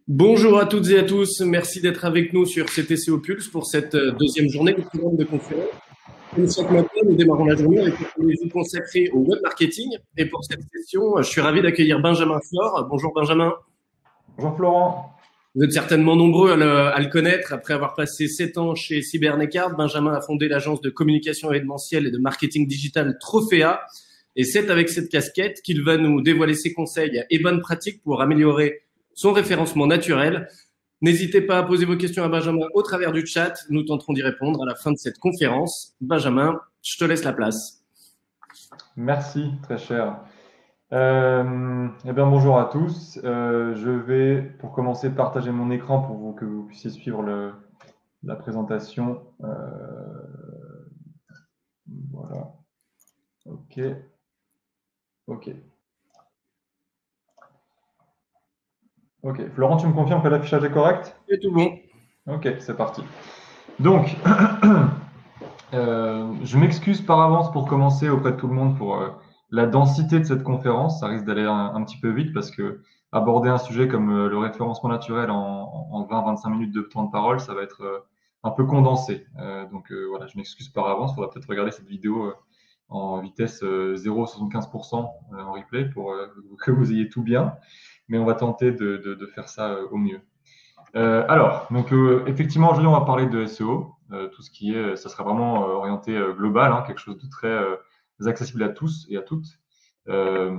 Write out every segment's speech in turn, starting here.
Bonjour à toutes et à tous, merci d'être avec nous sur CTC au Pulse pour cette deuxième journée du programme de conférence. Comme chaque matin, nous démarrons la journée avec une stratégie consacrée au web marketing. Et pour cette session, je suis ravi d'accueillir Benjamin Flore. Bonjour Benjamin. Bonjour Florent. Vous êtes certainement nombreux à le connaître. Après avoir passé 7 ans chez Cybernecard, Benjamin a fondé l'agence de communication événementielle et de marketing digital Trophéa. Et c'est avec cette casquette qu'il va nous dévoiler ses conseils et bonnes pratiques pour améliorer son référencement naturel. N'hésitez pas à poser vos questions à Benjamin au travers du chat. Nous tenterons d'y répondre à la fin de cette conférence. Benjamin, je te laisse la place. Merci, très cher. Eh bien, bonjour à tous. Je vais, pour commencer, partager mon écran pour que vous puissiez suivre la présentation. Voilà. OK. OK. OK. Florent, tu me confirmes que l'affichage est correct? C'est tout bon. OK, c'est parti. Donc, je m'excuse par avance pour commencer auprès de tout le monde pour la densité de cette conférence. Ça risque d'aller un petit peu vite parce que aborder un sujet comme le référencement naturel en 20-25 minutes de temps de parole, ça va être un peu condensé. Voilà, je m'excuse par avance. Il faudra peut-être regarder cette vidéo en vitesse 0,75% en replay pour que vous ayez tout bien. Mais on va tenter de faire ça au mieux. Effectivement, aujourd'hui, on va parler de SEO, tout ce qui est, ça sera vraiment orienté global, hein, quelque chose de très accessible à tous et à toutes. Euh,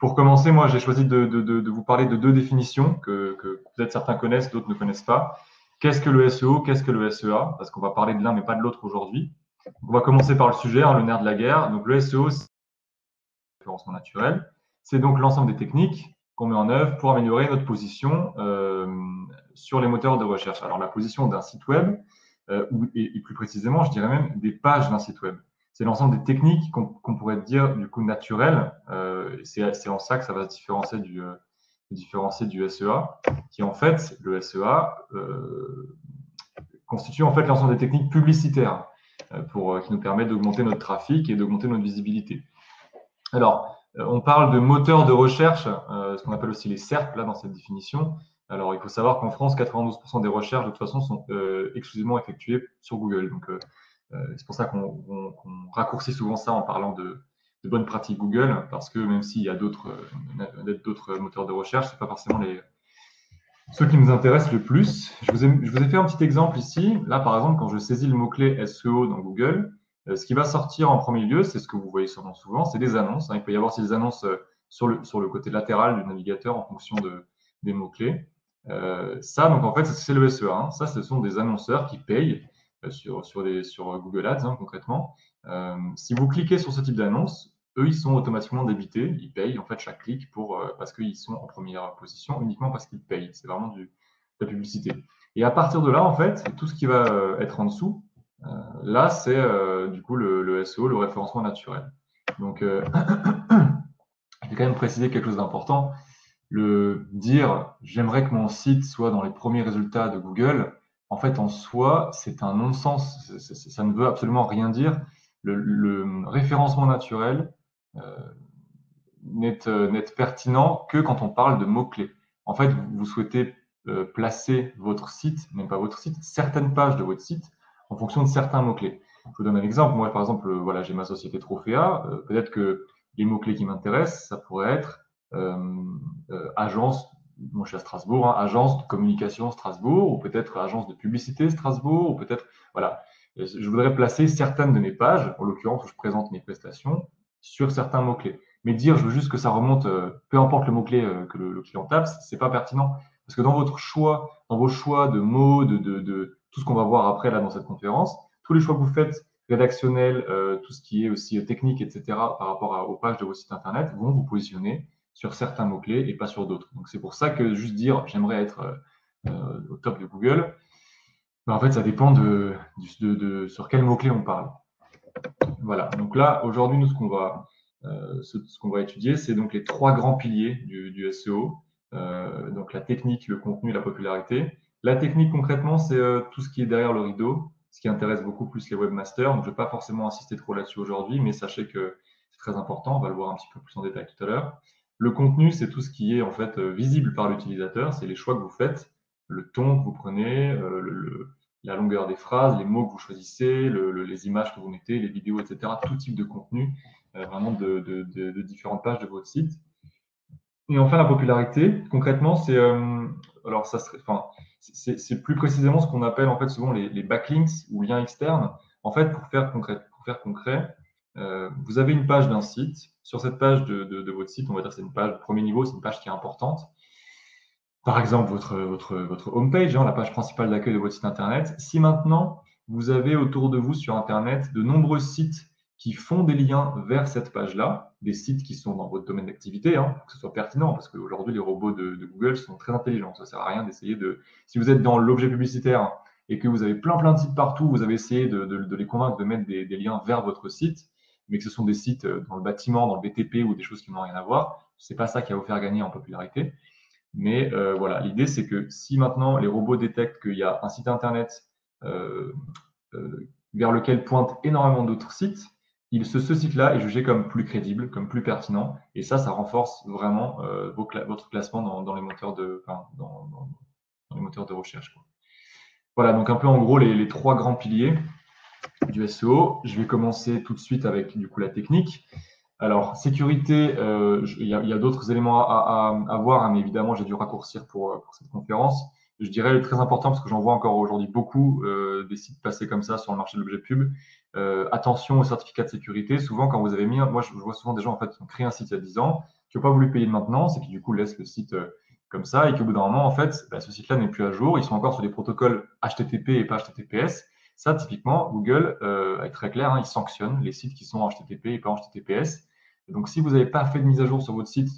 pour commencer, moi, j'ai choisi de vous parler de deux définitions que peut-être certains connaissent, d'autres ne connaissent pas. Qu'est-ce que le SEO? Qu'est-ce que le SEA? Parce qu'on va parler de l'un mais pas de l'autre aujourd'hui. On va commencer par le sujet, hein, le nerf de la guerre. Donc, le SEO, c'est le référencement naturel. C'est donc l'ensemble des techniques qu'on met en œuvre pour améliorer notre position sur les moteurs de recherche. Alors, la position d'un site web, et plus précisément, je dirais même des pages d'un site web. C'est l'ensemble des techniques qu'on pourrait dire du coup naturelles. C'est en ça que ça va se différencier du SEA, qui en fait, le SEA constitue en fait l'ensemble des techniques publicitaires qui nous permettent d'augmenter notre trafic et d'augmenter notre visibilité. Alors, on parle de moteurs de recherche, ce qu'on appelle aussi les SERP, là, dans cette définition. Alors, il faut savoir qu'en France, 92% des recherches, de toute façon, sont exclusivement effectuées sur Google. Donc, c'est pour ça qu'on raccourcit souvent ça en parlant de bonnes pratiques Google, parce que même s'il y a d'autres moteurs de recherche, ce n'est pas forcément ceux qui nous intéressent le plus. Je vous ai fait un petit exemple ici. Là, par exemple, quand je saisis le mot-clé SEO dans Google, ce qui va sortir en premier lieu, c'est ce que vous voyez sûrement souvent, c'est des annonces. Il peut y avoir aussi des annonces sur le côté latéral du navigateur en fonction des mots-clés. Ça, donc en fait, c'est le SEA. Hein. Ça, ce sont des annonceurs qui payent sur Google Ads, hein, concrètement. Si vous cliquez sur ce type d'annonce, eux, ils sont automatiquement débités. Ils payent en fait chaque clic parce qu'ils sont en première position uniquement parce qu'ils payent. C'est vraiment de la publicité. Et à partir de là, en fait, tout ce qui va être en dessous, là, c'est du coup le SEO, le référencement naturel. Donc, je vais quand même préciser quelque chose d'important. Le dire j'aimerais que mon site soit dans les premiers résultats de Google, en fait, en soi, c'est un non-sens. Ça ne veut absolument rien dire. Le référencement naturel n'est pertinent que quand on parle de mots-clés. En fait, vous souhaitez placer votre site, même pas votre site, certaines pages de votre site en fonction de certains mots-clés. Je vous donne un exemple. Moi, par exemple, voilà, j'ai ma société Trophéa. Peut-être que les mots-clés qui m'intéressent, ça pourrait être agence, moi je suis à Strasbourg, hein, agence de communication Strasbourg, ou peut-être agence de publicité Strasbourg, ou peut-être, voilà. Je voudrais placer certaines de mes pages, en l'occurrence où je présente mes prestations, sur certains mots-clés. Mais dire je veux juste que ça remonte, peu importe le mot-clé que le client tape, c'est pas pertinent. Parce que dans vos choix de mots, de tout ce qu'on va voir après là dans cette conférence, tous les choix que vous faites, rédactionnels, tout ce qui est aussi technique, etc., par rapport aux pages de vos sites internet, vont vous positionner sur certains mots-clés et pas sur d'autres. Donc c'est pour ça que juste dire j'aimerais être au top de Google, ben, en fait ça dépend sur quel mot-clé on parle. Voilà, donc là aujourd'hui nous ce qu'on va étudier, c'est donc les trois grands piliers du SEO. Donc la technique, le contenu, la popularité. La technique concrètement, c'est tout ce qui est derrière le rideau, ce qui intéresse beaucoup plus les webmasters. Donc je ne vais pas forcément insister trop là-dessus aujourd'hui, mais sachez que c'est très important. On va le voir un petit peu plus en détail tout à l'heure. Le contenu, c'est tout ce qui est en fait visible par l'utilisateur, c'est les choix que vous faites, le ton que vous prenez, la longueur des phrases, les mots que vous choisissez, les images que vous mettez, les vidéos, etc. Tout type de contenu, vraiment de différentes pages de votre site. Et enfin, la popularité, concrètement, alors ça serait, enfin, c'est plus précisément ce qu'on appelle en fait souvent les backlinks ou liens externes. En fait, pour faire concret, vous avez une page d'un site. Sur cette page de votre site, on va dire que c'est une page, premier niveau, c'est une page qui est importante. Par exemple, votre homepage, la page principale d'accueil de votre site Internet. Si maintenant, vous avez autour de vous sur Internet de nombreux sites qui font des liens vers cette page-là, des sites qui sont dans votre domaine d'activité, pour que ce soit pertinent, parce qu'aujourd'hui, les robots de Google sont très intelligents. Ça ne sert à rien d'essayer de… Si vous êtes dans l'objet publicitaire et que vous avez plein de sites partout, vous avez essayé de les convaincre de mettre des liens vers votre site, mais que ce sont des sites dans le bâtiment, dans le BTP ou des choses qui n'ont rien à voir, ce n'est pas ça qui va vous faire gagner en popularité. Mais voilà, l'idée, c'est que si maintenant les robots détectent qu'il y a un site Internet euh, vers lequel pointent énormément d'autres sites, ce site-là est jugé comme plus crédible, comme plus pertinent. Et ça renforce vraiment votre classement dans les moteurs dans les moteurs de recherche, quoi. Voilà, donc un peu en gros les trois grands piliers du SEO. Je vais commencer tout de suite avec du coup la technique. Alors, sécurité, il y a d'autres éléments à voir, mais évidemment, j'ai dû raccourcir pour cette conférence. Je dirais très important, parce que j'en vois encore aujourd'hui beaucoup des sites passer comme ça sur le marché de l'objet pub. Attention aux certificats de sécurité. Souvent, quand vous avez mis, moi, je vois souvent des gens en fait, qui ont créé un site il y a 10 ans, qui n'ont pas voulu payer de maintenance et qui du coup laissent le site comme ça, et qu'au bout d'un moment, en fait, ce site-là n'est plus à jour. Ils sont encore sur des protocoles HTTP et pas HTTPS. Ça, typiquement, Google est très clair, il sanctionne les sites qui sont HTTP et pas HTTPS. Donc, si vous n'avez pas fait de mise à jour sur votre site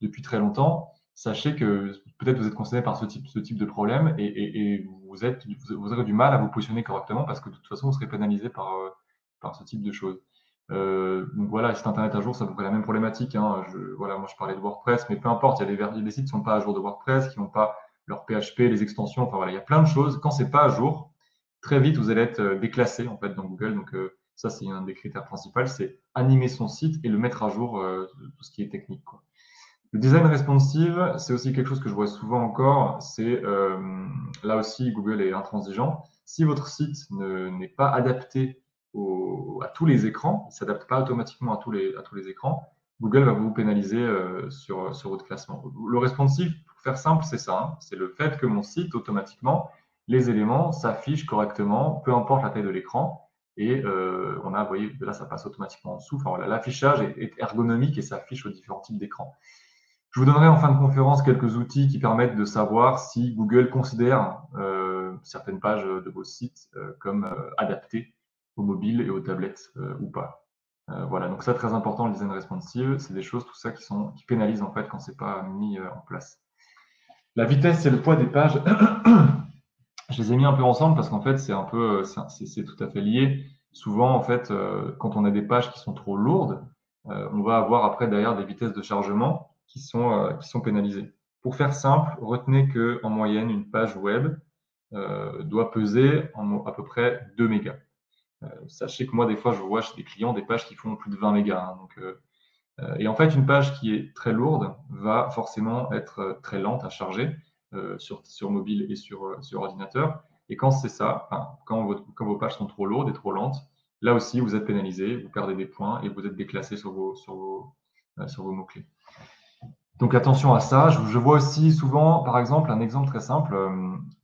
depuis très longtemps, sachez que peut-être vous êtes concerné par ce type de problème et vous aurez du mal à vous positionner correctement parce que de toute façon, vous serez pénalisé par ce type de choses. Donc voilà, site internet à jour, ça vous ferait la même problématique. Voilà, moi, je parlais de WordPress, mais peu importe, il y a des sites qui ne sont pas à jour de WordPress, qui n'ont pas leur PHP, les extensions. Enfin voilà, il y a plein de choses. Quand c'est pas à jour, très vite, vous allez être déclassé en fait dans Google. Donc ça, c'est un des critères principaux, c'est animer son site et le mettre à jour, tout ce qui est technique, quoi. Le design responsive, c'est aussi quelque chose que je vois souvent encore. Là aussi, Google est intransigeant. Si votre site n'est pas adapté à tous les écrans, il ne s'adapte pas automatiquement à tous les écrans, Google va vous pénaliser sur votre classement. Le responsive, pour faire simple, c'est ça. C'est le fait que mon site, automatiquement, les éléments s'affichent correctement, peu importe la taille de l'écran. Et vous voyez, là, ça passe automatiquement en dessous. Enfin, voilà, l'affichage est ergonomique et s'affiche aux différents types d'écrans. Je vous donnerai en fin de conférence quelques outils qui permettent de savoir si Google considère certaines pages de vos sites comme adaptées aux mobiles et aux tablettes ou pas. Voilà, donc ça, très important, le design responsive, c'est des choses, tout ça, qui pénalisent en fait quand c'est pas mis en place. La vitesse et le poids des pages, je les ai mis un peu ensemble parce qu'en fait, c'est tout à fait lié. Souvent, en fait, quand on a des pages qui sont trop lourdes, on va avoir après derrière des vitesses de chargement qui sont pénalisées. Pour faire simple, retenez qu'en moyenne, une page web doit peser à peu près 2 mégas. Sachez que moi, des fois, je vois chez des clients des pages qui font plus de 20 mégas. Et en fait, une page qui est très lourde va forcément être très lente à charger sur mobile et sur ordinateur. Et quand c'est ça, quand vos pages sont trop lourdes et trop lentes, là aussi, vous êtes pénalisé, vous perdez des points et vous êtes déclassé sur vos mots-clés. Donc attention à ça. Je vois aussi souvent, par exemple, un exemple très simple,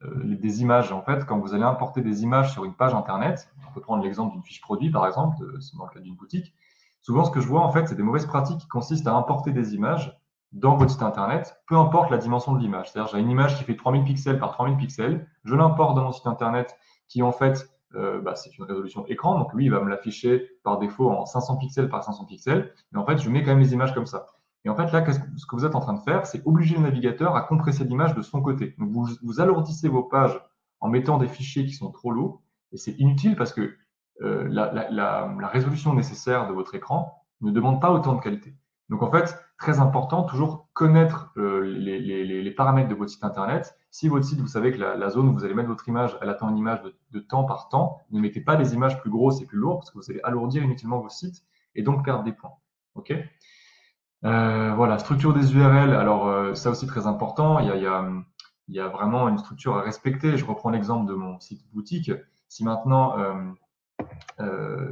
des images. En fait, quand vous allez importer des images sur une page Internet, on peut prendre l'exemple d'une fiche produit, par exemple, dans le cas d'une boutique. Souvent, ce que je vois, en fait, c'est des mauvaises pratiques qui consistent à importer des images dans votre site Internet, peu importe la dimension de l'image. C'est-à-dire, j'ai une image qui fait 3000 pixels par 3000 pixels, je l'importe dans mon site Internet qui, en fait, c'est une résolution écran. Donc, lui, il va me l'afficher par défaut en 500 pixels par 500 pixels. Mais en fait, je mets quand même les images comme ça. Et en fait, là, ce que vous êtes en train de faire, c'est obliger le navigateur à compresser l'image de son côté. Donc, vous alourdissez vos pages en mettant des fichiers qui sont trop lourds. Et c'est inutile parce que la résolution nécessaire de votre écran ne demande pas autant de qualité. Donc, en fait, très important, toujours connaître les paramètres de votre site Internet. Si votre site, vous savez que la zone où vous allez mettre votre image, elle attend une image de temps par temps, ne mettez pas des images plus grosses et plus lourdes parce que vous allez alourdir inutilement vos sites et donc perdre des points. OK ? Voilà, structure des URL. Alors, ça aussi très important. Il y a vraiment une structure à respecter. Je reprends l'exemple de mon site boutique. Si maintenant,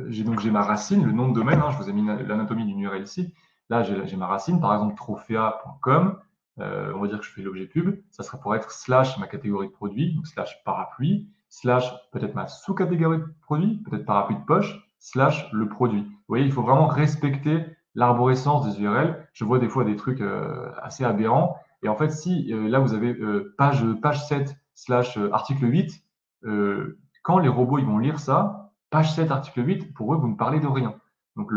j'ai ma racine, le nom de domaine, hein, je vous ai mis l'anatomie d'une URL ici. Là, j'ai ma racine, par exemple, trophéa.com. On va dire que je fais l'objet pub. Ça sera pour être slash ma catégorie de produit, donc slash parapluie, slash peut-être ma sous-catégorie de produit, peut-être parapluie de poche, slash le produit. Vous voyez, il faut vraiment respecter l'arborescence des URL. Je vois des fois des trucs assez aberrants. Et en fait, si là, vous avez page 7 slash article 8, quand les robots ils vont lire ça, page 7, article 8, pour eux, vous ne parlez de rien. Donc,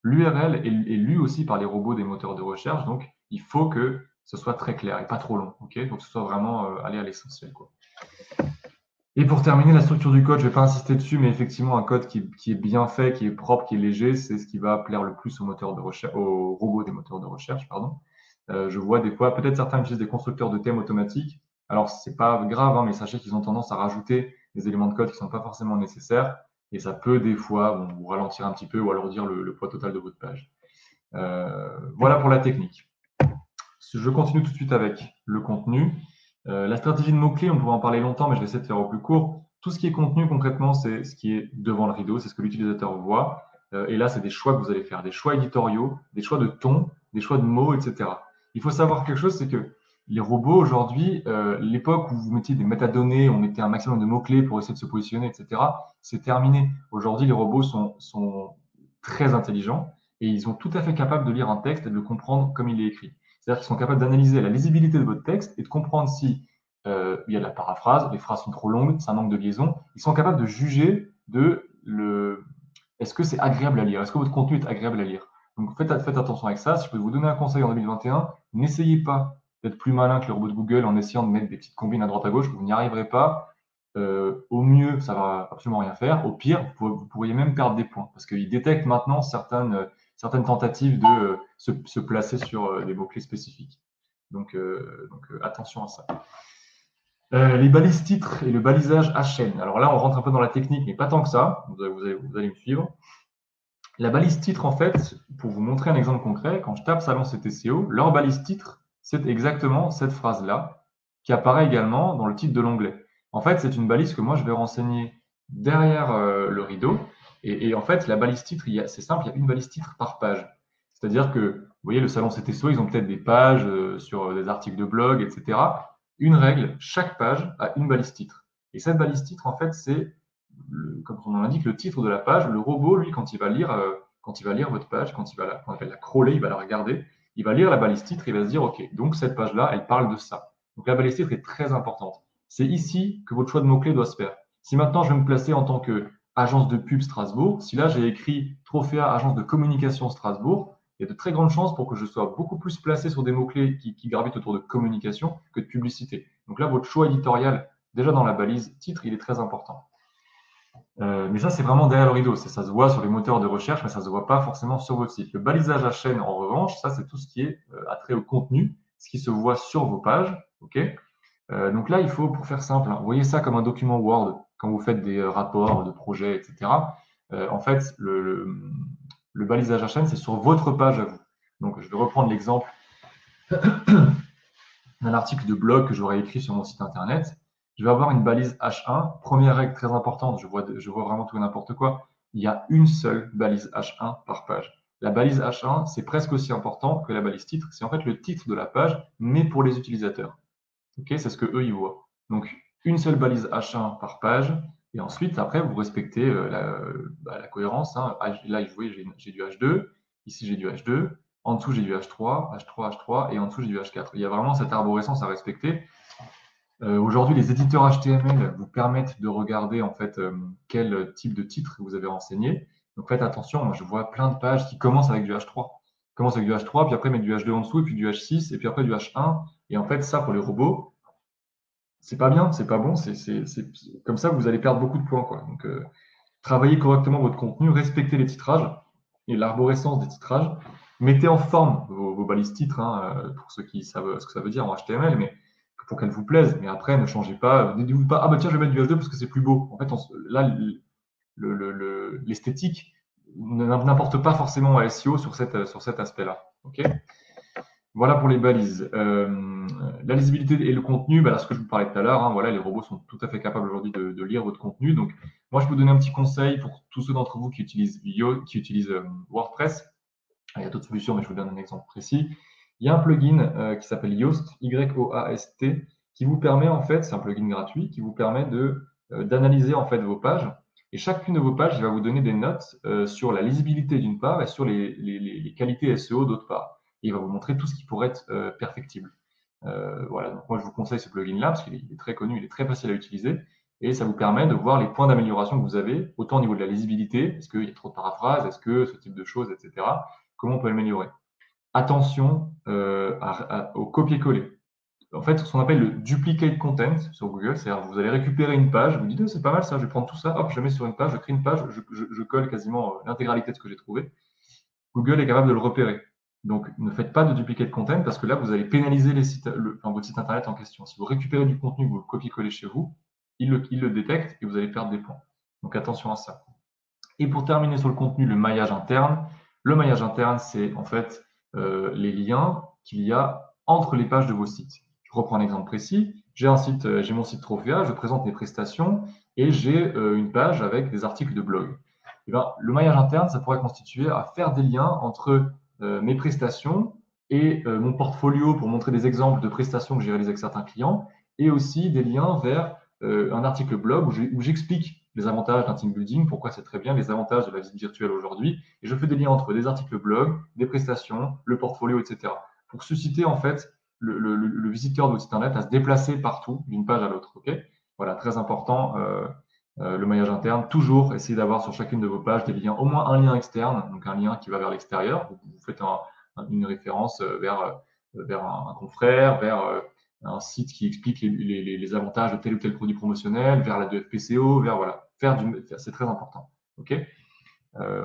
l'URL est lu aussi par les robots des moteurs de recherche. Donc, il faut que ce soit très clair et pas trop long. Ok, donc, que ce soit vraiment aller à l'essentiel, quoi. Et pour terminer, la structure du code, je ne vais pas insister dessus, mais effectivement, un code qui est bien fait, qui est propre, qui est léger, c'est ce qui va plaire le plus aux moteurs de recherche, aux robots des moteurs de recherche, pardon. Je vois des fois, peut-être certains utilisent des constructeurs de thèmes automatiques. Alors, c'est pas grave, hein, mais sachez qu'ils ont tendance à rajouter des éléments de code qui ne sont pas forcément nécessaires. Et ça peut des fois vous ralentir un petit peu ou alors dire le poids total de votre page. Voilà pour la technique. Je continue tout de suite avec le contenu. La stratégie de mots-clés, on pourrait en parler longtemps, mais je vais essayer de faire au plus court. Tout ce qui est contenu, concrètement, c'est ce qui est devant le rideau, c'est ce que l'utilisateur voit. Et là, c'est des choix que vous allez faire, des choix éditoriaux, des choix de ton, des choix de mots, etc. Il faut savoir quelque chose, c'est que les robots aujourd'hui, l'époque où vous mettiez des métadonnées, on mettait un maximum de mots-clés pour essayer de se positionner, etc., c'est terminé. Aujourd'hui, les robots sont très intelligents et ils sont tout à fait capables de lire un texte et de le comprendre comme il est écrit. C'est-à-dire qu'ils sont capables d'analyser la lisibilité de votre texte et de comprendre si il y a de la paraphrase, les phrases sont trop longues, c'est un manque de liaison. Ils sont capables de juger est-ce que c'est agréable à lire, est-ce que votre contenu est agréable à lire. Donc faites attention avec ça. Si je peux vous donner un conseil en 2021, n'essayez pas d'être plus malin que le robot de Google en essayant de mettre des petites combines à droite à gauche, vous n'y arriverez pas. Au mieux, ça va absolument rien faire. Au pire, vous pourriez même perdre des points parce qu'il détecte maintenant certaines tentatives de se placer sur des mots-clés spécifiques. Donc, attention à ça. Les balises titres et le balisage HN. Alors là, on rentre un peu dans la technique, mais pas tant que ça. Vous allez me suivre. La balise titre, en fait, pour vous montrer un exemple concret, quand je tape Salon CTCO, leur balise titre, c'est exactement cette phrase-là qui apparaît également dans le titre de l'onglet. En fait, c'est une balise que moi, je vais renseigner derrière le rideau. Et en fait, la balise titre, c'est simple, il y a une balise titre par page. C'est-à-dire que, vous voyez, le Salon CTCO, ils ont peut-être des pages sur des articles de blog, etc. Une règle, chaque page a une balise titre. Et cette balise titre, en fait, c'est comme son nom l'indique, le titre de la page. Le robot, lui, quand il va lire votre page, quand il va qu'on appelle la crawler, il va la regarder, il va lire la balise titre, il va se dire, OK, donc cette page-là, elle parle de ça. Donc la balise titre est très importante. C'est ici que votre choix de mots-clés doit se faire. Si maintenant je vais me placer en tant que agence de pub Strasbourg, si là j'ai écrit Trophéa, agence de communication Strasbourg, il y a de très grandes chances pour que je sois beaucoup plus placé sur des mots-clés qui gravitent autour de communication que de publicité. Donc là, votre choix éditorial, déjà dans la balise titre, il est très important. Mais ça, c'est vraiment derrière le rideau. Ça se voit sur les moteurs de recherche, mais ça ne se voit pas forcément sur votre site. Le balisage à chaîne, en revanche, ça, c'est tout ce qui est attrait au contenu, ce qui se voit sur vos pages. Okay, donc là, il faut, pour faire simple, hein, vous voyez ça comme un document Word quand vous faites des rapports de projets, etc. En fait, le balisage à chaîne, c'est sur votre page à vous. Donc, je vais reprendre l'exemple d'un article de blog que j'aurais écrit sur mon site internet. Je vais avoir une balise H1. Première règle très importante, je vois vraiment tout et n'importe quoi. Il y a une seule balise H1 par page. La balise H1, c'est presque aussi important que la balise titre. C'est en fait le titre de la page, mais pour les utilisateurs. Okay, c'est ce que eux ils voient. Donc, une seule balise H1 par page. Et ensuite, après, vous respectez la cohérence. Hein. Là, vous voyez, j'ai du H2. Ici, j'ai du H2. En dessous, j'ai du H3, H3, H3. Et en dessous, j'ai du H4. Il y a vraiment cette arborescence à respecter. Aujourd'hui, les éditeurs HTML vous permettent de regarder en fait quel type de titre vous avez renseigné. Donc, faites attention. Moi, je vois plein de pages qui commencent avec du H3. Commencent avec du H3, puis après, mettent du H2 en dessous, et puis du H6, et puis après du H1. Et en fait, ça, pour les robots, c'est pas bien, c'est pas bon. C'est comme ça, vous allez perdre beaucoup de points, quoi. Donc, travaillez correctement votre contenu, respectez les titrages et l'arborescence des titrages. Mettez en forme vos balises titres, hein, pour ceux qui savent ce que ça veut dire en HTML, mais pour qu'elles vous plaisent. Mais après, ne changez pas. Ne dites-vous pas, ah bah tiens, je vais mettre du H2 parce que c'est plus beau. En fait, là, l'esthétique n'importe pas forcément à SEO sur cet aspect-là. OK. Voilà pour les balises. La lisibilité et le contenu, bah, ce que je vous parlais tout à l'heure, hein, voilà, les robots sont tout à fait capables aujourd'hui de lire votre contenu. Donc, moi, je peux vous donner un petit conseil pour tous ceux d'entre vous qui utilisent, WordPress. Il y a d'autres solutions, mais je vous donne un exemple précis. Il y a un plugin qui s'appelle Yoast, Y-O-A-S-T, qui vous permet, en fait, c'est un plugin gratuit, qui vous permet d'analyser en fait vos pages. Et chacune de vos pages, il va vous donner des notes sur la lisibilité d'une part et sur les qualités SEO d'autre part. Et il va vous montrer tout ce qui pourrait être perfectible. Voilà, donc moi je vous conseille ce plugin-là parce qu'il est très connu, il est très facile à utiliser et ça vous permet de voir les points d'amélioration que vous avez, autant au niveau de la lisibilité, est-ce qu'il y a trop de paraphrases, est-ce que ce type de choses, etc. Comment on peut l'améliorer. Attention au copier-coller. En fait, ce qu'on appelle le duplicate content sur Google, c'est-à-dire que vous allez récupérer une page, vous dites oh, c'est pas mal ça, je vais prendre tout ça, hop, je le mets sur une page, je crée une page, je colle quasiment l'intégralité de ce que j'ai trouvé. Google est capable de le repérer. Donc, ne faites pas de duplicate content parce que là, vous allez pénaliser votre site internet en question. Si vous récupérez du contenu, vous le copiez-collez chez vous, il le détecte et vous allez perdre des points. Donc, attention à ça. Et pour terminer sur le contenu, le maillage interne. Le maillage interne, c'est en fait les liens qu'il y a entre les pages de vos sites. Je reprends un exemple précis. J'ai mon site Trophéa, je présente mes prestations et j'ai une page avec des articles de blog. Et ben, le maillage interne, ça pourrait constituer à faire des liens entre mes prestations et mon portfolio pour montrer des exemples de prestations que j'ai réalisées avec certains clients et aussi des liens vers un article blog où j'explique les avantages d'un team building, pourquoi c'est très bien, les avantages de la visite virtuelle aujourd'hui. Et je fais des liens entre des articles blog, des prestations, le portfolio, etc. Pour susciter en fait le visiteur de votre site internet à se déplacer partout d'une page à l'autre. Okay, voilà, très important. Le maillage interne, toujours essayer d'avoir sur chacune de vos pages des liens, au moins un lien externe, donc un lien qui va vers l'extérieur. Vous faites une référence vers un confrère, vers un site qui explique les avantages de tel ou tel produit promotionnel, vers la 2FPCO, vers voilà, c'est très important. Ok,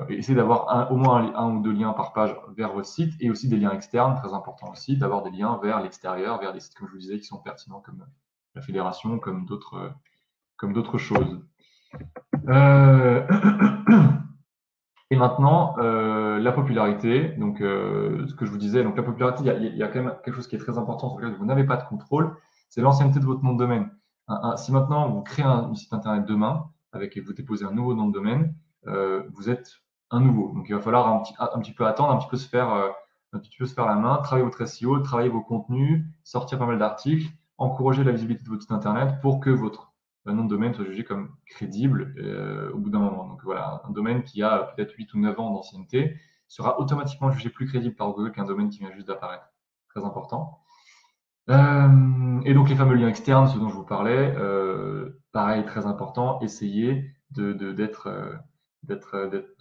essayez d'avoir au moins un ou deux liens par page vers votre site et aussi des liens externes, très important aussi, d'avoir des liens vers l'extérieur, vers des sites, comme je vous disais, qui sont pertinents comme la fédération, comme d'autres choses. Et maintenant, la popularité. Donc, ce que je vous disais, donc la popularité, il y a quand même quelque chose qui est très important sur lequel vous n'avez pas de contrôle, c'est l'ancienneté de votre nom de domaine. Si maintenant vous créez un site internet demain, et vous déposez un nouveau nom de domaine, vous êtes un nouveau. Donc, il va falloir un petit peu attendre, un petit peu se faire la main, travailler votre SEO, travailler vos contenus, sortir pas mal d'articles, encourager la visibilité de votre site internet pour que votre nom de domaine soit jugé comme crédible au bout d'un moment. Donc voilà, un domaine qui a peut-être 8 ou 9 ans d'ancienneté sera automatiquement jugé plus crédible par Google qu'un domaine qui vient juste d'apparaître. Très important. Et donc les fameux liens externes, ce dont je vous parlais, pareil, très important, essayez de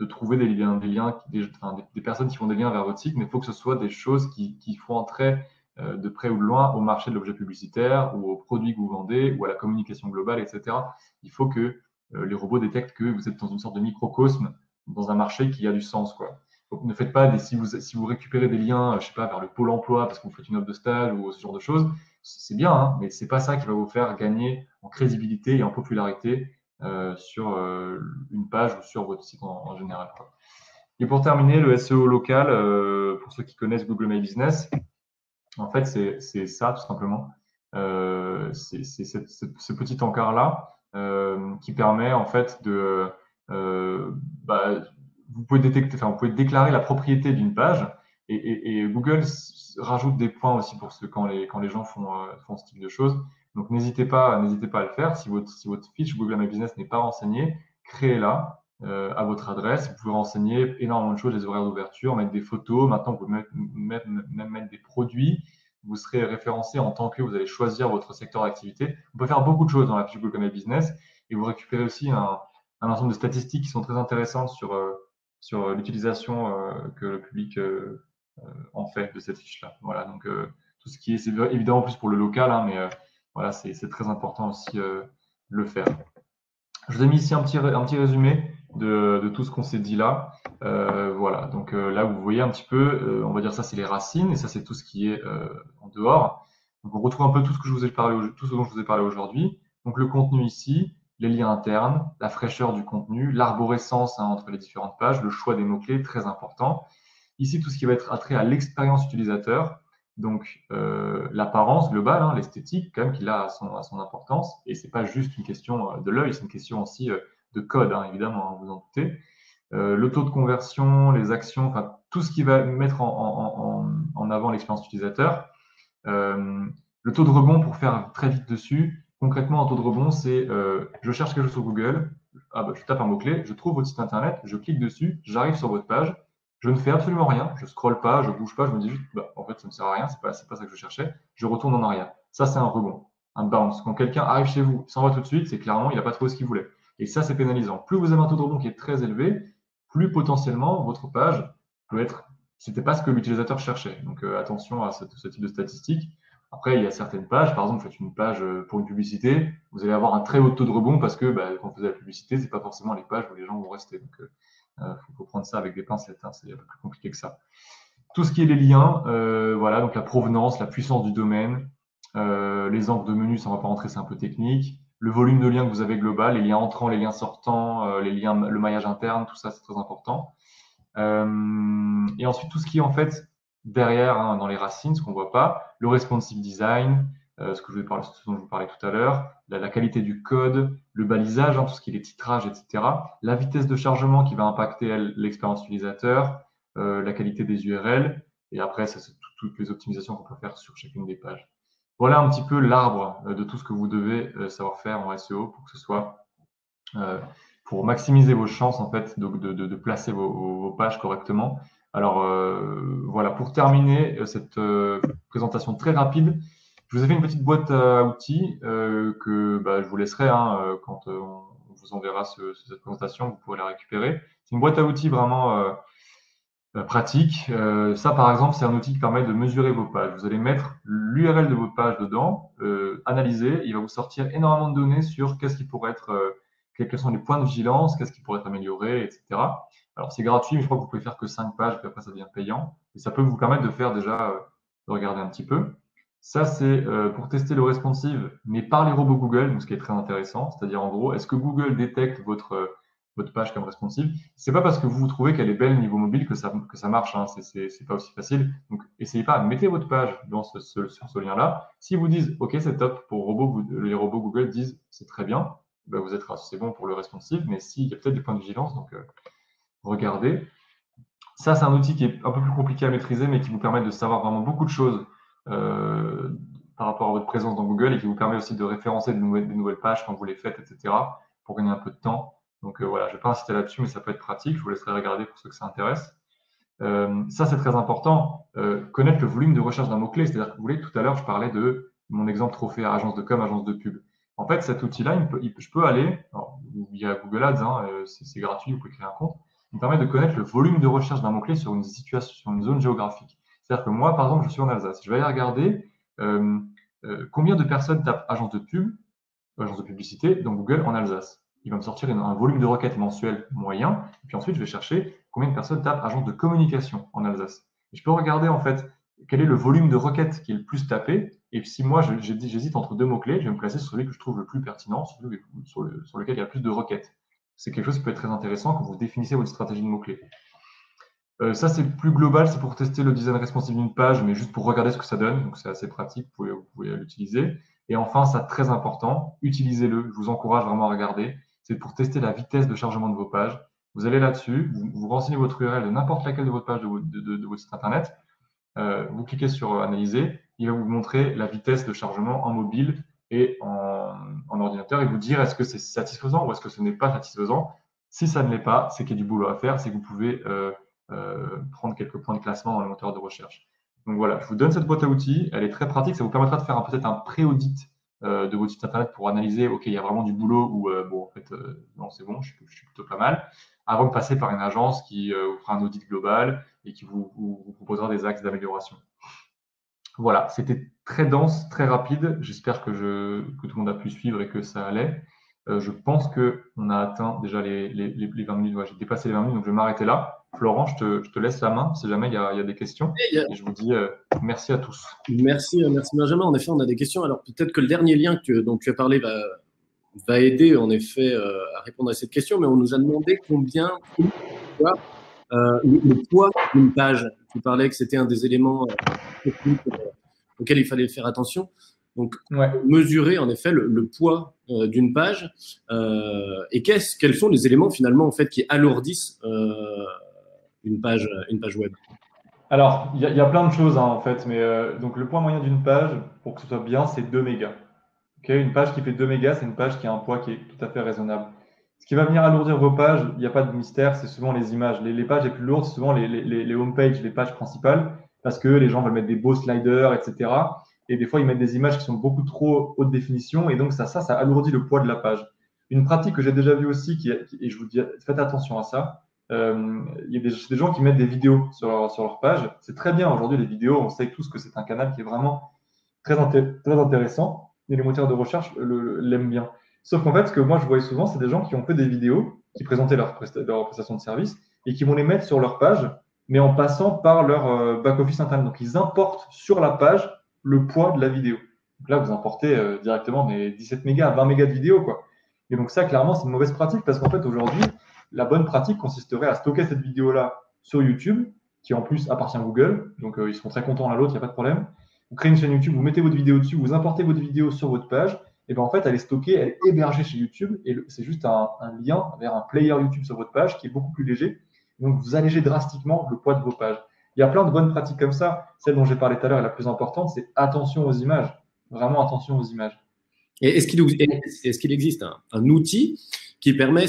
trouver des personnes qui font des liens vers votre site, mais il faut que ce soit des choses qui font entrer de près ou de loin au marché de l'objet publicitaire ou aux produits que vous vendez ou à la communication globale, etc. Il faut que les robots détectent que vous êtes dans une sorte de microcosme dans un marché qui a du sens, quoi. Donc, ne faites pas si vous récupérez des liens, je sais pas, vers le pôle emploi parce que vous faites une offre de stage ou ce genre de choses, c'est bien, hein, mais c'est pas ça qui va vous faire gagner en crédibilité et en popularité sur une page ou sur votre site en général, quoi. Et pour terminer, le SEO local, pour ceux qui connaissent Google My Business, en fait, c'est ça tout simplement. C'est ce petit encart-là qui permet en fait bah, vous pouvez déclarer la propriété d'une page et Google rajoute des points aussi pour quand les gens font ce type de choses. Donc n'hésitez pas à le faire. Si votre fiche Google My Business n'est pas renseignée, créez-la à votre adresse. Vous pouvez renseigner énormément de choses, les horaires d'ouverture, mettre des photos. Maintenant, vous pouvez même mettre des produits. Vous serez référencé en tant que vous allez choisir votre secteur d'activité. On peut faire beaucoup de choses dans la fiche Google My Business et vous récupérez aussi un ensemble de statistiques qui sont très intéressantes sur l'utilisation que le public en fait de cette fiche-là. Voilà, donc tout ce qui est, c'est évidemment plus pour le local, hein, mais voilà, c'est très important aussi de le faire. Je vous ai mis ici un petit résumé de tout ce qu'on s'est dit là. Voilà, donc là vous voyez un petit peu, on va dire ça c'est les racines et ça c'est tout ce qui est en dehors. Donc on retrouve un peu tout ce dont je vous ai parlé aujourd'hui. Donc le contenu ici, les liens internes, la fraîcheur du contenu, l'arborescence entre les différentes pages, le choix des mots-clés, très important. Ici, tout ce qui va être attrait à l'expérience utilisateur, donc l'apparence globale, hein, l'esthétique, quand même, qu'il a à son importance. Et ce n'est pas juste une question de l'œil, c'est une question aussi de code, hein, évidemment, hein, vous en doutez. Le taux de conversion, les actions, enfin, tout ce qui va mettre en avant l'expérience utilisateur. Le taux de rebond, pour faire très vite dessus, concrètement, un taux de rebond, c'est je cherche quelque chose sur Google, je tape un mot-clé, je trouve votre site internet, je clique dessus, j'arrive sur votre page, je ne fais absolument rien, je scrolle pas, je bouge pas, je me dis juste, en fait, ça ne sert à rien, c'est pas ça que je cherchais, je retourne en arrière. Ça, c'est un rebond, un bounce. Quand quelqu'un arrive chez vous, s'en va tout de suite, c'est clairement, il n'a pas trouvé ce qu'il voulait. Et ça, c'est pénalisant. Plus vous avez un taux de rebond qui est très élevé, plus potentiellement votre page peut être, c'était pas ce que l'utilisateur cherchait. Donc attention à ce type de statistiques. Après, il y a certaines pages, par exemple, vous faites une page pour une publicité, vous allez avoir un très haut taux de rebond parce que quand vous faites la publicité, c'est pas forcément les pages où les gens vont rester. Donc faut prendre ça avec des pincettes, hein, c'est un peu plus compliqué que ça. Tout ce qui est les liens, voilà, donc la provenance, la puissance du domaine, les angles de menu, ça ne va pas rentrer, c'est un peu technique. Le volume de liens que vous avez global, les liens entrants, les liens sortants, les liens, le maillage interne, tout ça, c'est très important. Et ensuite, tout ce qui est en fait derrière, hein, dans les racines, ce qu'on ne voit pas, le responsive design, ce dont je vous parlais tout à l'heure, la qualité du code, le balisage, hein, tout ce qui est les titrages, etc. La vitesse de chargement qui va impacter l'expérience utilisateur, la qualité des URL, et après, ça, c'est toutes les optimisations qu'on peut faire sur chacune des pages. Voilà un petit peu l'arbre de tout ce que vous devez savoir faire en SEO pour que ce soit pour maximiser vos chances en fait de placer vos pages correctement. Alors voilà, pour terminer cette présentation très rapide, je vous ai fait une petite boîte à outils que je vous laisserai hein, quand on vous enverra cette présentation, vous pourrez la récupérer. C'est une boîte à outils vraiment pratique. Ça, par exemple, c'est un outil qui permet de mesurer vos pages. Vous allez mettre l'URL de votre page dedans, analyser, il va vous sortir énormément de données sur qu'est-ce qui pourrait être, quels sont les points de vigilance, qu'est-ce qui pourrait être amélioré, etc. Alors, c'est gratuit, mais je crois que vous pouvez faire que 5 pages, puis après, ça devient payant. Et ça peut vous permettre de faire déjà, de regarder un petit peu. Ça, c'est pour tester le responsive, mais par les robots Google, donc ce qui est très intéressant. C'est-à-dire, en gros, est-ce que Google détecte votre page comme responsive? C'est pas parce que vous trouvez qu'elle est belle niveau mobile que ça marche. Hein. C'est pas aussi facile. Donc, essayez pas. Mettez votre page sur ce lien-là. Si vous disent OK, c'est top pour les robots Google disent c'est très bien, vous êtes c'est bon pour le responsive. Mais s'il y a peut-être des points de vigilance, donc regardez. Ça, c'est un outil qui est un peu plus compliqué à maîtriser, mais qui vous permet de savoir vraiment beaucoup de choses par rapport à votre présence dans Google et qui vous permet aussi de référencer des nouvelles pages quand vous les faites, etc. pour gagner un peu de temps. Donc voilà, je ne vais pas insister là-dessus, mais ça peut être pratique. Je vous laisserai regarder pour ceux que ça intéresse. Ça, c'est très important. Connaître le volume de recherche d'un mot-clé. C'est-à-dire que vous voulez, tout à l'heure, je parlais de mon exemple trophée à agence de com, agence de pub. En fait, cet outil-là, je peux aller, via Google Ads, hein, c'est gratuit, vous pouvez créer un compte. Il me permet de connaître le volume de recherche d'un mot-clé sur une situation, sur une zone géographique. C'est-à-dire que moi, par exemple, je suis en Alsace. Je vais aller regarder combien de personnes tapent agence de pub, agence de publicité dans Google en Alsace. Il va me sortir un volume de requêtes mensuel moyen. Et puis ensuite, je vais chercher combien de personnes tapent agence de communication en Alsace. Et je peux regarder en fait quel est le volume de requêtes qui est le plus tapé. Et si moi, j'hésite entre deux mots-clés, je vais me placer sur celui que je trouve le plus pertinent, sur lequel il y a le plus de requêtes. C'est quelque chose qui peut être très intéressant quand vous définissez votre stratégie de mots-clés. Ça, c'est plus global, c'est pour tester le design responsive d'une page, mais juste pour regarder ce que ça donne. Donc, c'est assez pratique, vous pouvez l'utiliser. Et enfin, ça, très important, utilisez-le. Je vous encourage vraiment à regarder. C'est pour tester la vitesse de chargement de vos pages. Vous allez là-dessus, vous renseignez votre URL de n'importe laquelle de votre page de votre site internet. Vous cliquez sur Analyser. Il va vous montrer la vitesse de chargement en mobile et en ordinateur et vous dire est-ce que c'est satisfaisant ou est-ce que ce n'est pas satisfaisant. Si ça ne l'est pas, c'est qu'il y a du boulot à faire, c'est que vous pouvez prendre quelques points de classement dans le moteur de recherche. Donc voilà, je vous donne cette boîte à outils, elle est très pratique, ça vous permettra de faire peut-être un pré-audit de votre site internet pour analyser, ok, il y a vraiment du boulot ou bon, en fait, non, c'est bon, je suis plutôt pas mal, avant de passer par une agence qui vous fera un audit global et qui vous proposera des axes d'amélioration. Voilà, c'était très dense, très rapide. J'espère que tout le monde a pu suivre et que ça allait. Je pense qu'on a atteint déjà les 20 minutes. Ouais, j'ai dépassé les 20 minutes, donc je vais m'arrêter là. Florent, je te laisse la main si jamais il y a des questions. Et je vous dis merci à tous. Merci Benjamin. En effet, on a des questions. Alors peut-être que le dernier lien dont tu as parlé va aider en effet à répondre à cette question, mais on nous a demandé combien le poids d'une page. Tu parlais que c'était un des éléments techniques auxquels il fallait faire attention. Donc, Ouais. mesurer en effet le poids d'une page et quels sont les éléments finalement en fait qui alourdissent une page web. Alors, il y a plein de choses hein, en fait, mais donc le poids moyen d'une page, pour que ce soit bien, c'est 2 mégas. Okay, une page qui fait 2 mégas, c'est une page qui a un poids qui est tout à fait raisonnable. Ce qui va venir alourdir vos pages, il n'y a pas de mystère, c'est souvent les images. Les pages les plus lourdes, c'est souvent les home pages, les pages principales, parce que les gens veulent mettre des beaux sliders, etc. Et des fois, ils mettent des images qui sont beaucoup trop haute définition, et donc ça alourdit le poids de la page. Une pratique que j'ai déjà vue aussi, et je vous dis, faites attention à ça, il y a des gens qui mettent des vidéos sur leur page. C'est très bien aujourd'hui, les vidéos, on sait tous que c'est un canal qui est vraiment très intéressant. Et les moteurs de recherche l'aiment bien. Sauf qu'en fait, ce que moi je voyais souvent, c'est des gens qui ont fait des vidéos, qui présentaient leur prestation de service et qui vont les mettre sur leur page, mais en passant par leur back-office internet. Donc, ils importent sur la page le poids de la vidéo. Donc là, vous importez directement des 17 mégas, 20 mégas de vidéo, quoi. Et donc ça, clairement, c'est une mauvaise pratique parce qu'en fait, aujourd'hui, la bonne pratique consisterait à stocker cette vidéo-là sur YouTube, qui en plus appartient à Google. Donc, ils seront très contents l'un l'autre, il n'y a pas de problème. Vous créez une chaîne YouTube, vous mettez votre vidéo dessus, vous importez votre vidéo sur votre page, et bien en fait, elle est stockée, elle est hébergée chez YouTube, et c'est juste un lien vers un player YouTube sur votre page qui est beaucoup plus léger. Donc, vous allégez drastiquement le poids de vos pages. Il y a plein de bonnes pratiques comme ça. Celle dont j'ai parlé tout à l'heure est la plus importante, c'est attention aux images. Vraiment attention aux images. Et est-ce qu'il existe un outil qui permet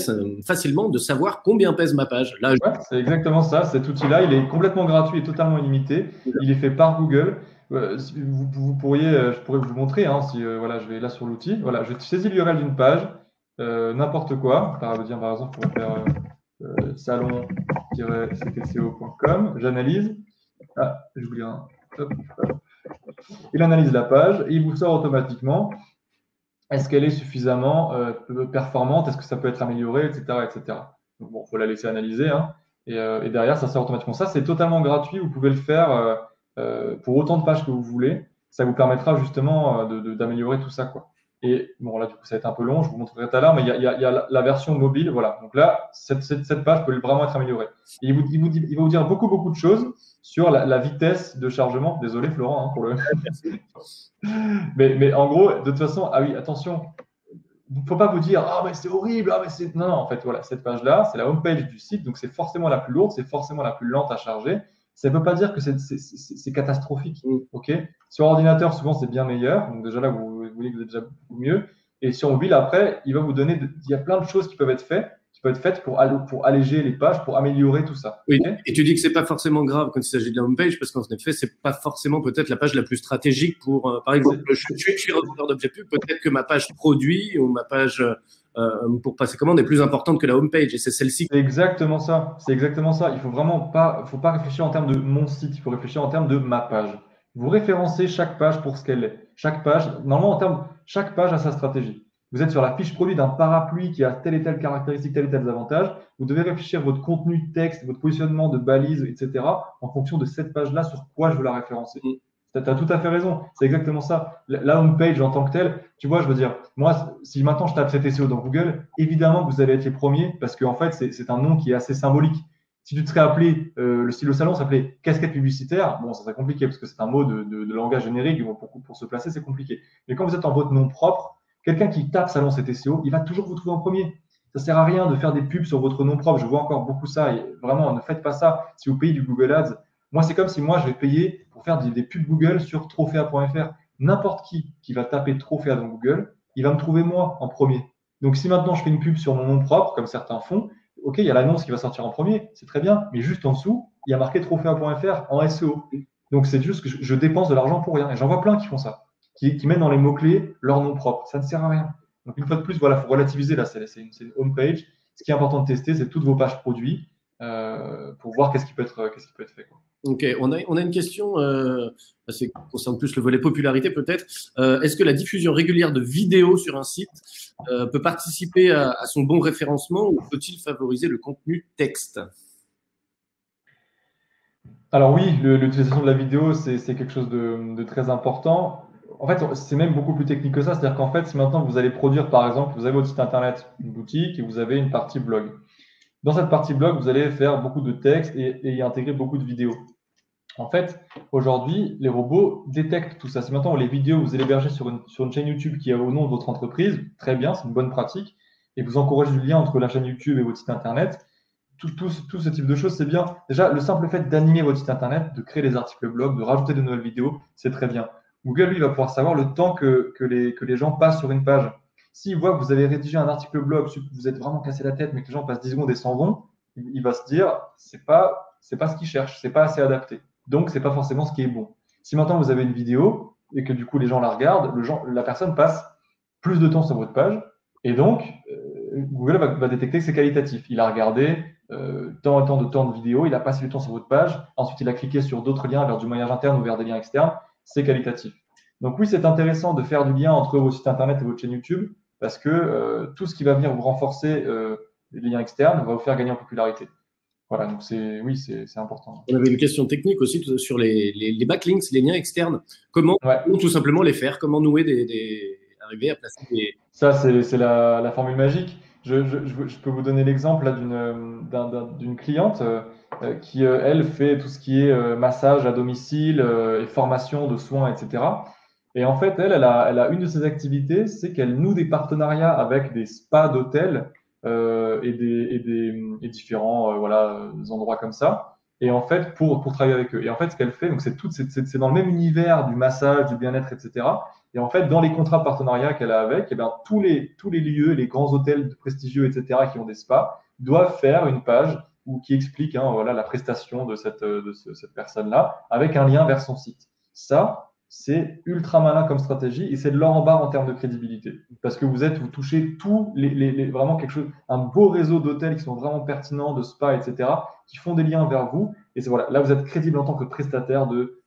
facilement de savoir combien pèse ma page? Là, ouais, c'est exactement ça. Cet outil-là, il est complètement gratuit et totalement illimité. Il est fait par Google. Vous pourriez, je pourrais vous montrer, hein, si voilà, je vais là sur l'outil. Voilà, je saisis l'URL d'une page, n'importe quoi. Par exemple, on pourrait faire salon-ctco.com. J'analyse. Ah, j'oublie un. Hop, hop. Il analyse la page et il vous sort automatiquement. Est-ce qu'elle est suffisamment performante? Est-ce que ça peut être amélioré, etc., etc. Donc, bon, il faut la laisser analyser, hein, et derrière, ça sort automatiquement. Ça, c'est totalement gratuit. Vous pouvez le faire pour autant de pages que vous voulez. Ça vous permettra justement d'améliorer tout ça, quoi. Et bon, là, du coup, ça va être un peu long. Je vous montrerai tout à l'heure, mais il y a la version mobile. Voilà. Donc là, cette page peut vraiment être améliorée. Et il va vous dire beaucoup de choses sur la vitesse de chargement. Désolé, Florent, hein, pour le. Mais en gros, de toute façon, ah oui, attention, il ne faut pas vous dire ah mais c'est horrible, ah mais c'est non, en fait voilà, cette page-là, c'est la home page du site, donc c'est forcément la plus lourde, c'est forcément la plus lente à charger. Ça ne veut pas dire que c'est catastrophique, ok. Sur ordinateur, souvent c'est bien meilleur, donc déjà là vous voyez que vous êtes déjà beaucoup mieux. Et sur mobile, après, il va vous donner, il y a plein de choses qui peuvent être faites pour alléger les pages, pour améliorer tout ça. Oui, Okay, et tu dis que c'est pas forcément grave quand il s'agit de la homepage, parce qu'en effet, c'est pas forcément peut-être la page la plus stratégique pour, par exemple, je suis revendeur d'objets pub, peut-être que ma page produit ou ma page pour passer commande est plus importante que la homepage, et c'est celle-ci. C'est exactement ça. C'est exactement ça. Il faut vraiment pas, faut pas réfléchir en termes de mon site. Il faut réfléchir en termes de ma page. Vous référencez chaque page pour ce qu'elle est. Chaque page, normalement, chaque page a sa stratégie. Vous êtes sur la fiche produit d'un parapluie qui a telle et telle caractéristique, tel et tel avantage. Vous devez réfléchir votre contenu de texte, votre positionnement de balises, etc. en fonction de cette page-là, sur quoi je veux la référencer. Tu as tout à fait raison. C'est exactement ça. La home page en tant que telle, tu vois, je veux dire, moi, si maintenant je tape cet SEO dans Google, évidemment que vous allez être les premiers parce qu'en fait, c'est un nom qui est assez symbolique. Si tu te serais appelé, le stylo salon s'appelait casquette publicitaire, bon, ça serait compliqué parce que c'est un mot de langage générique. Pour se placer, c'est compliqué. Mais quand vous êtes en votre nom propre, quelqu'un qui tape salon SEO, il va toujours vous trouver en premier. Ça ne sert à rien de faire des pubs sur votre nom propre. Je vois encore beaucoup ça. Et vraiment, ne faites pas ça. Si vous payez du Google Ads, moi, c'est comme si moi, je vais payer pour faire des pubs Google sur trophea.fr. N'importe qui va taper Trophea dans Google, il va me trouver moi en premier. Donc, si maintenant je fais une pub sur mon nom propre, comme certains font, OK, il y a l'annonce qui va sortir en premier, c'est très bien, mais juste en dessous, il y a marqué trophea.fr en SEO. Donc, c'est juste que je dépense de l'argent pour rien. Et j'en vois plein qui font ça, qui mettent dans les mots-clés leur nom propre. Ça ne sert à rien. Donc, une fois de plus, voilà, il faut relativiser. Là, c'est une home page. Ce qui est important de tester, c'est toutes vos pages produits pour voir qu'est-ce qui peut être fait, quoi. Ok, on a une question, qui concerne plus le volet popularité peut-être. Est-ce que la diffusion régulière de vidéos sur un site peut participer à son bon référencement ou peut-il favoriser le contenu texte? Alors oui, l'utilisation de la vidéo, c'est quelque chose de très important. En fait, c'est même beaucoup plus technique que ça. C'est-à-dire qu'en fait, si maintenant vous allez produire, par exemple, vous avez votre site internet, une boutique, et vous avez une partie blog. Dans cette partie blog, vous allez faire beaucoup de texte et y intégrer beaucoup de vidéos. En fait, aujourd'hui, les robots détectent tout ça. Si maintenant les vidéos, vous allez héberger sur une chaîne YouTube qui est au nom de votre entreprise, très bien, c'est une bonne pratique, et vous encouragez du lien entre la chaîne YouTube et votre site Internet, tout ce type de choses, c'est bien. Déjà, le simple fait d'animer votre site Internet, de créer des articles blog, de rajouter de nouvelles vidéos, c'est très bien. Google, lui, va pouvoir savoir le temps que les gens passent sur une page. S'il voit que vous avez rédigé un article blog, vous êtes vraiment cassé la tête, mais que les gens passent 10 secondes et s'en vont, il va se dire, c'est pas ce qu'il cherche, c'est pas assez adapté. Donc, c'est pas forcément ce qui est bon. Si maintenant vous avez une vidéo et que du coup les gens la regardent, la personne passe plus de temps sur votre page et donc Google va détecter que c'est qualitatif. Il a regardé tant et tant de temps de vidéo, il a passé du temps sur votre page, ensuite il a cliqué sur d'autres liens vers du maillage interne ou vers des liens externes, c'est qualitatif. Donc oui, c'est intéressant de faire du lien entre vos sites internet et votre chaîne YouTube parce que tout ce qui va venir vous renforcer les liens externes va vous faire gagner en popularité. Voilà, donc oui, c'est important. On avait une question technique aussi sur les backlinks, les liens externes. Comment Ouais. tout simplement les faire? Comment nouer arriver à placer des… Ça, c'est la formule magique. Je peux vous donner l'exemple là d'une cliente qui, elle, fait tout ce qui est massage à domicile et formation de soins, etc. Et en fait, elle a une de ses activités, c'est qu'elle noue des partenariats avec des spas d'hôtels et différents voilà, endroits comme ça. Et en fait, pour travailler avec eux. Et en fait, ce qu'elle fait, donc c'est dans le même univers du massage, du bien-être, etc. Et en fait, dans les contrats de partenariat qu'elle a avec, eh bien, tous les lieux, les grands hôtels prestigieux, etc., qui ont des spas, doivent faire une page qui explique voilà, la prestation de cette personne-là avec un lien vers son site. Ça, c'est ultra malin comme stratégie et c'est de l'or en barre en termes de crédibilité. Parce que vous touchez vraiment quelque chose, un beau réseau d'hôtels qui sont vraiment pertinents, de spas, etc., qui font des liens vers vous. Et voilà, là, vous êtes crédible en tant que prestataire de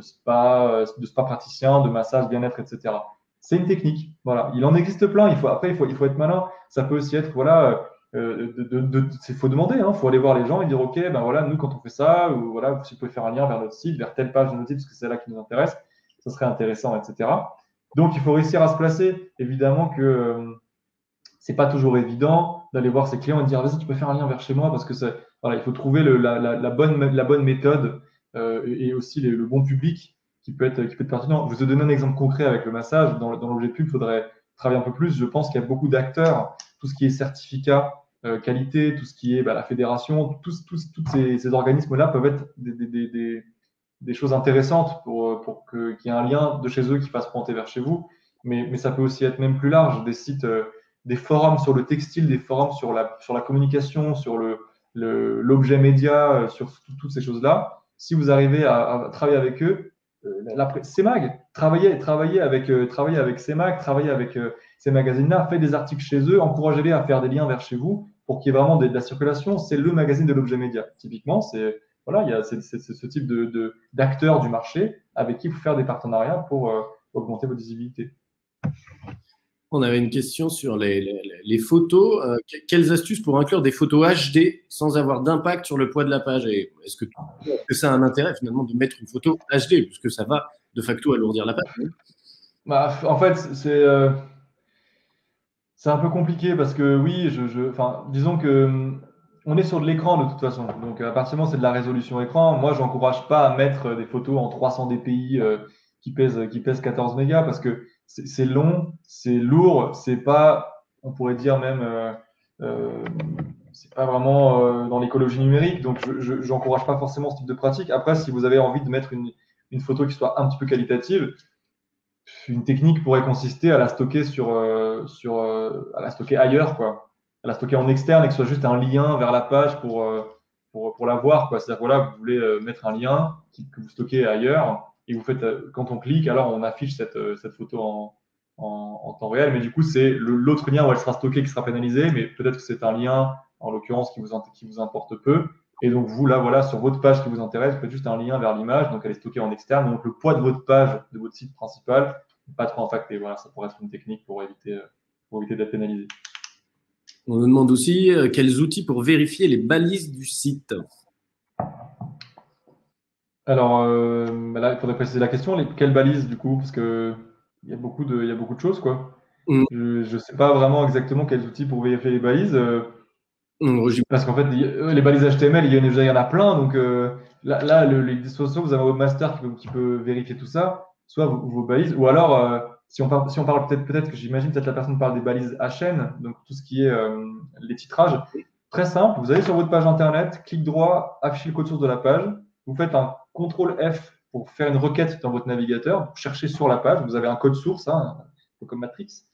spa praticien, de massage, bien-être, etc. C'est une technique. Voilà. Il en existe plein. Après, il faut être malin. Ça peut aussi être, voilà, il faut demander. Il faut aller voir les gens et dire, OK, ben voilà, nous, quand on fait ça, ou voilà, si vous pouvez faire un lien vers notre site, vers telle page de notre site, parce que c'est là qui nous intéresse, ça serait intéressant, etc. Donc, il faut réussir à se placer. Évidemment que c'est pas toujours évident d'aller voir ses clients et de dire, vas-y, tu peux faire un lien vers chez moi, parce que voilà, il faut trouver la bonne méthode et aussi le bon public qui peut être pertinent. Je vous ai donné un exemple concret avec le massage. Dans l'objet pub, il faudrait travailler un peu plus. Je pense qu'il y a beaucoup d'acteurs, tout ce qui est certificat, qualité, tout ce qui est la fédération, tous ces organismes-là peuvent être des choses intéressantes pour qu'il y ait un lien de chez eux qui fasse pointer vers chez vous. Mais ça peut aussi être même plus large, des sites, des forums sur le textile, des forums sur la communication, sur l'objet média, sur toutes ces choses-là. Si vous arrivez à travailler avec eux, CMAG, travailler avec CMAG, travailler avec ces magazines-là, faites des articles chez eux, encouragez-les à faire des liens vers chez vous pour qu'il y ait vraiment de la circulation. C'est le magazine de l'objet média. Typiquement, voilà, il y a ce type d'acteurs du marché avec qui il faut faire des partenariats pour augmenter votre visibilité. On avait une question sur les photos. Quelles astuces pour inclure des photos HD sans avoir d'impact sur le poids de la page? Et est-ce que ça a un intérêt finalement de mettre une photo HD puisque ça va de facto alourdir la page? En fait, c'est un peu compliqué parce que oui, disons que on est sur de l'écran de toute façon. Donc à partir du moment où c'est de la résolution écran, moi j'encourage pas à mettre des photos en 300 dpi qui pèsent 14 mégas parce que c'est long, c'est lourd, c'est pas, on pourrait dire même, c'est pas vraiment dans l'écologie numérique. Donc je n'encourage pas forcément ce type de pratique. Après, si vous avez envie de mettre une photo qui soit un petit peu qualitative, une technique pourrait consister à la stocker à la stocker ailleurs, quoi. À la stocker en externe et que ce soit juste un lien vers la page pour la voir, quoi. C'est-à-dire, voilà, vous voulez mettre un lien que vous stockez ailleurs et vous faites, quand on clique, alors on affiche cette photo en temps réel. Mais du coup, c'est l'autre lien où elle sera stockée qui sera pénalisé, mais peut-être que c'est un lien, en l'occurrence, qui vous importe peu. Et donc, vous, là, voilà, sur votre page qui vous intéresse, vous faites juste un lien vers l'image, donc elle est stockée en externe. Donc, le poids de votre page, de votre site principal, n'est pas trop impacté. Voilà, ça pourrait être une technique pour éviter d'être pénalisé. On nous demande aussi quels outils pour vérifier les balises du site. Alors, là, il faudrait préciser la question. Quelles balises, du coup? Parce qu'il y a beaucoup de choses, quoi. Je ne sais pas vraiment exactement quels outils pour vérifier les balises. Parce qu'en fait, les balises HTML, il y en a plein. Donc là, les soit vous avez un webmaster qui peut vérifier tout ça, soit vos balises. Ou alors, si on parle peut-être que j'imagine, peut-être la personne parle des balises HN, donc tout ce qui est les titrages. Très simple, vous allez sur votre page internet, clic droit, affichez le code source de la page. Vous faites un CTRL F pour faire une requête dans votre navigateur. Vous cherchez sur la page, vous avez un code source, hein, comme Matrix.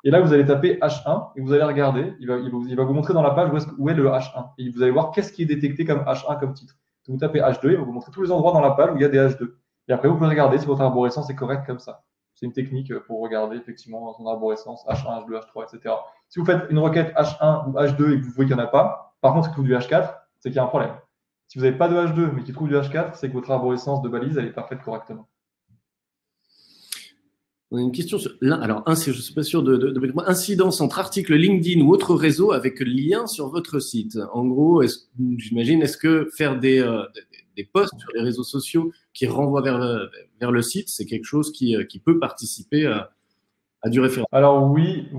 Et là, vous allez taper H1 et vous allez regarder. Il va vous montrer dans la page où est le H1. Et vous allez voir qu'est-ce qui est détecté comme H1 comme titre. Si vous tapez H2, il va vous montrer tous les endroits dans la page où il y a des H2. Et après, vous pouvez regarder si votre arborescence est correcte comme ça. C'est une technique pour regarder effectivement son arborescence H1, H2, H3, etc. Si vous faites une requête H1 ou H2 et que vous voyez qu'il n'y en a pas, par contre, si vous trouvez du H4, c'est qu'il y a un problème. Si vous n'avez pas de H2 mais qu'il trouve du H4, c'est que votre arborescence de balise elle est pas faite correctement. On a une question sur alors je ne suis pas sûr de incidence entre articles LinkedIn ou autre réseau avec lien sur votre site. En gros, j'imagine, est-ce que faire des posts sur les réseaux sociaux qui renvoient vers le site, c'est quelque chose qui peut participer à du référencement? Alors oui,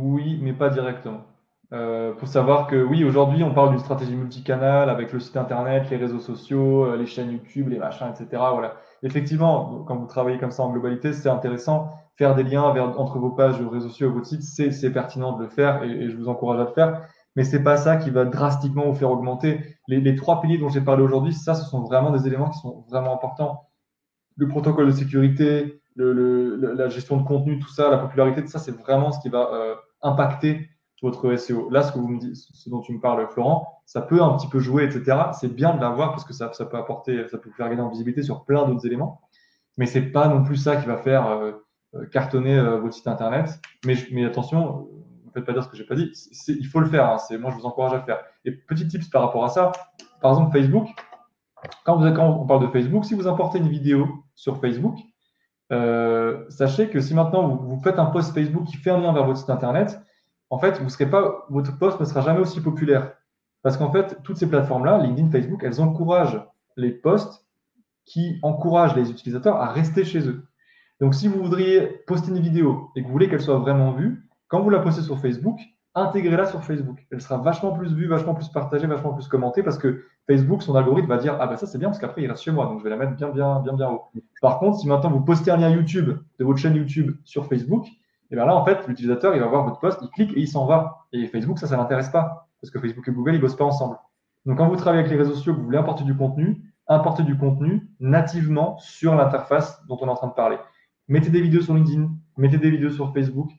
mais pas directement. Faut savoir que oui, aujourd'hui, on parle d'une stratégie multicanal avec le site internet, les réseaux sociaux, les chaînes YouTube, les machins, etc. Voilà. Effectivement, quand vous travaillez comme ça en globalité, c'est intéressant. Faire des liens entre vos pages, vos réseaux sociaux et votre site, c'est pertinent de le faire et je vous encourage à le faire. Mais c'est pas ça qui va drastiquement vous faire augmenter. Les trois piliers dont j'ai parlé aujourd'hui, ça, ce sont vraiment des éléments qui sont vraiment importants. Le protocole de sécurité, la gestion de contenu, tout ça, la popularité, tout ça, c'est vraiment ce qui va impacter votre SEO. Là, ce dont tu me parles, Florent, ça peut un petit peu jouer, etc. C'est bien de l'avoir parce que ça peut apporter, ça peut faire gagner en visibilité sur plein d'autres éléments. Mais c'est pas non plus ça qui va faire cartonner votre site internet. Mais attention, ne faites pas dire ce que j'ai pas dit. Il faut le faire. Hein. Moi, je vous encourage à le faire. Et petit tips par rapport à ça. Par exemple, Facebook. Quand on parle de Facebook, si vous importez une vidéo sur Facebook, sachez que si maintenant vous faites un post Facebook qui fait un lien vers votre site internet, en fait, votre post ne sera jamais aussi populaire. Parce qu'en fait, toutes ces plateformes-là, LinkedIn, Facebook, elles encouragent les posts qui encouragent les utilisateurs à rester chez eux. Donc, si vous voudriez poster une vidéo et que vous voulez qu'elle soit vraiment vue, quand vous la postez sur Facebook, intégrez-la sur Facebook. Elle sera vachement plus vue, vachement plus partagée, vachement plus commentée parce que Facebook, son algorithme va dire « Ah ben ça c'est bien parce qu'après il reste chez moi, donc je vais la mettre bien haut. » Par contre, si maintenant vous postez un lien YouTube de votre chaîne YouTube sur Facebook, et bien là en fait l'utilisateur il va voir votre post, il clique et il s'en va. Et Facebook ça l'intéresse pas parce que Facebook et Google ils bossent pas ensemble. Donc quand vous travaillez avec les réseaux sociaux, que vous voulez importer du contenu nativement sur l'interface dont on est en train de parler. Mettez des vidéos sur LinkedIn, mettez des vidéos sur Facebook,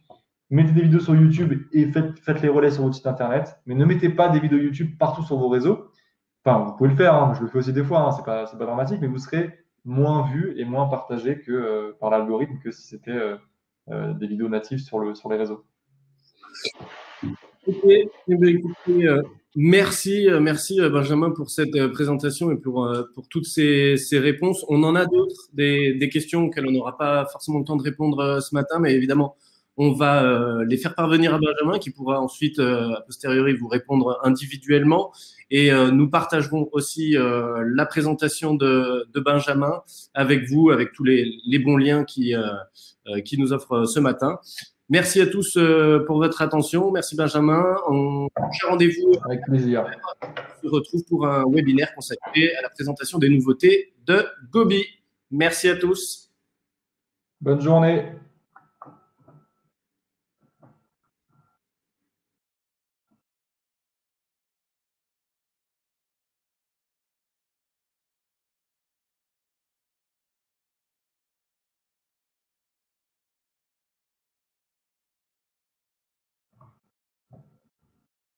mettez des vidéos sur YouTube et faites les relais sur votre site internet, mais ne mettez pas des vidéos YouTube partout sur vos réseaux. Enfin, vous pouvez le faire, hein, je le fais aussi des fois, hein, c'est pas dramatique, mais vous serez moins vu et moins partagé que par l'algorithme que si c'était des vidéos natives sur les réseaux. Ok, écoutez, merci Benjamin pour cette présentation et pour toutes ces réponses. On en a d'autres, des questions auxquelles on n'aura pas forcément le temps de répondre ce matin, mais évidemment, on va les faire parvenir à Benjamin qui pourra ensuite, a posteriori, vous répondre individuellement. Et nous partagerons aussi la présentation de Benjamin avec vous, avec tous les bons liens qui nous offre ce matin. Merci à tous pour votre attention. Merci Benjamin. On se rendez-vous. Avec plaisir. On se retrouve pour un webinaire consacré à la présentation des nouveautés de Gobi. Merci à tous. Bonne journée.